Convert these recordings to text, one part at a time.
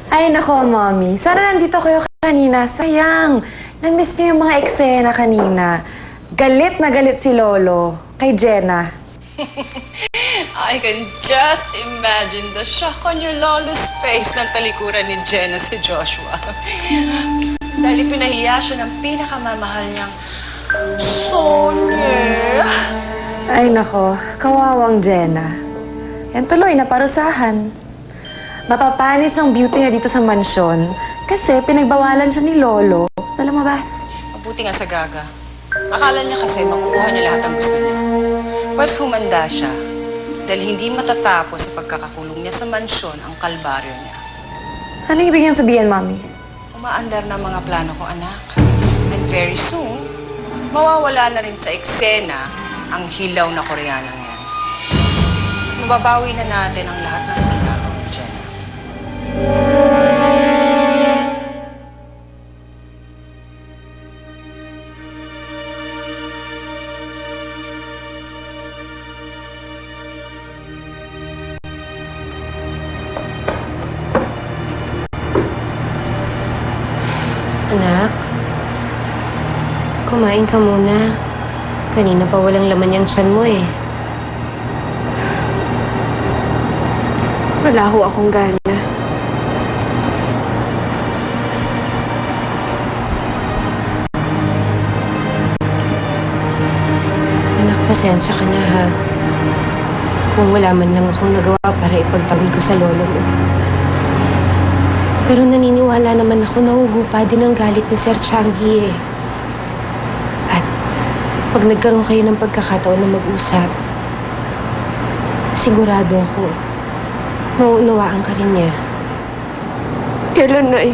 Ay, nako, Mommy. Sana nandito kayo kanina. Sayang. Na-miss niyo yung mga eksena kanina. Galit na galit si Lolo kay Jenna. I can just imagine the shock on your lolo's face nang talikuran ni Jenna si Joshua. Dahil pinahiya siya ng pinakamamahal niyang Sonia. Ay, nako. Kawawang Jenna. Yan tuloy, naparusahan. Mapapanis ang beauty niya dito sa mansyon kasi pinagbawalan siya ni Lolo na lumabas. Mabuti nga sa Gaga. Akala niya kasi makukuha niya lahat ang gusto niya. Pas humanda siya dahil hindi matatapos sa pagkakakulong niya sa mansyon ang kalbaryo niya. Ano ibig niyang sabihin, Mommy? Umaandar na mga plano ko, anak. And very soon, mawawala na rin sa eksena ang hilaw na Koreanang yan. Mababawi na natin ang lahat ng ginagawa ni Jenna. Anak, kumain ka muna. Kanina pa walang laman yung tiyan mo eh. Wala ho akong gana. Anak, pasensya ka na ha. Kung wala man lang akong nagawa para ipagtanggol ka sa lolo mo. Pero naniniwala naman ako na nahuhupa din ang galit ni Sir Changhi eh. At pag nagkaroon kayo ng pagkakataon na mag-usap, sigurado ako, mauunawaan ka rin niya. Kailan na eh?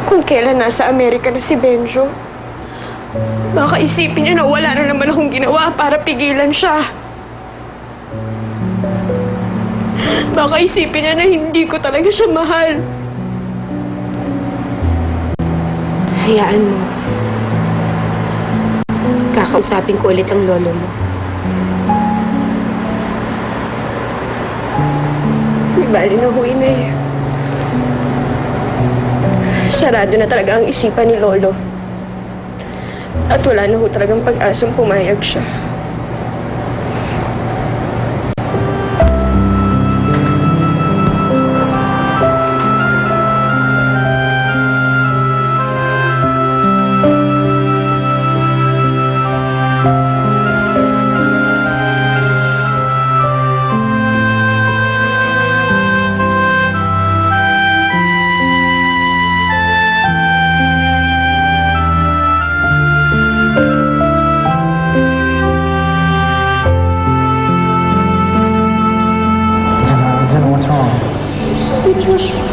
Kung kailan nasa Amerika na si Benjo, baka isipin niya na wala na naman akong ginawa para pigilan siya. Baka isipin niya na hindi ko talaga siya mahal. Hayaan mo. Kakausapin ko ulit ang lolo mo. Di bali na huwi na eh. Sarado na talaga ang isipan ni Lolo. At wala na ho talagang pag-asang pumayag siya. What's wrong? Sorry, Joshua.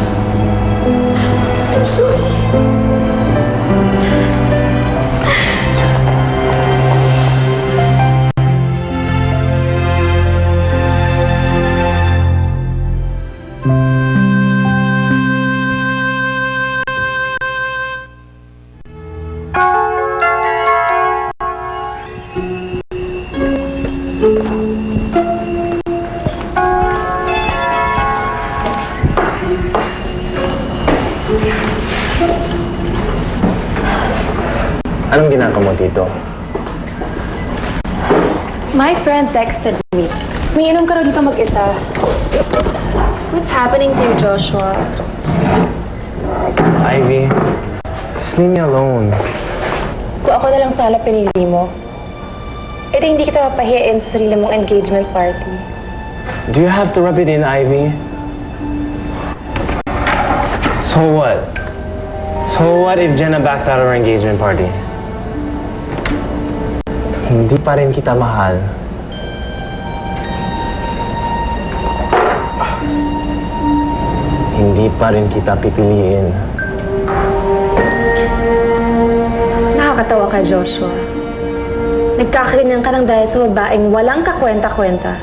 I'm sorry. Anong ginagawa mo dito? My friend texted me. Umiinom ka raw dito mag-isa. What's happening to you, Joshua? Ivy, just leave me alone. Kung ako na lang sana pinili mo, edi hindi kita mapahiyain sa sarili mong engagement party. Do you have to rub it in, Ivy? So what? So what if Jenna backed out of our engagement party? Hindi pa rin kita mahal. Hindi pa rin kita pipiliin. Nakakatawa ka, Joshua. Nagkakaganyan ka ng dahil sa babaeng walang kakwenta-kwenta.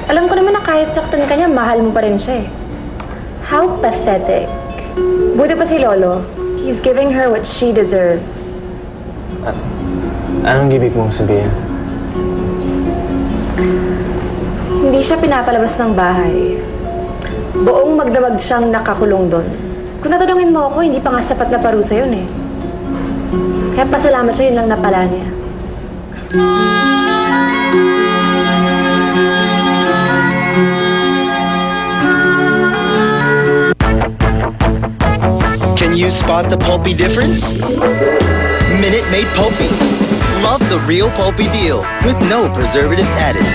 Alam ko naman na kahit saktan ka niya, mahal mo pa rin siya eh. How pathetic. Buti pa si Lolo. He's giving her what she deserves. Anong ibig mong sabihin? Hindi siya pinapalabas ng bahay. Buong magdamag siyang nakakulong doon. Kung tatanungin mo ako, hindi pa nga sapat na parusa yun eh. Kaya pasalamat siya, yun lang napala niya. Can you spot the pulpy difference? Minute Maid Pulpy. Love the real pulpy deal with no preservatives added.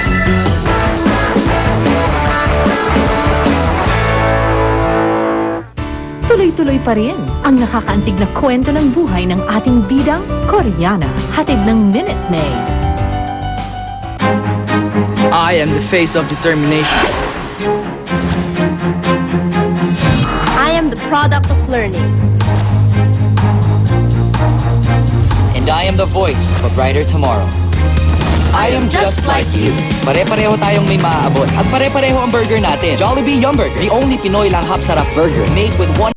Tuloy-tuloy pa rin ang nakakaantig na kwento ng buhay ng ating bidang Koreana, hatid ng Minute Maid. I am the face of determination. I am the product of learning. And I am the voice of a brighter tomorrow. I am just like you. Pare-pareho tayong may maaabot. At pare-pareho ang burger natin. Jollibee Yum Burger. The only Pinoy langhap sarap burger made with one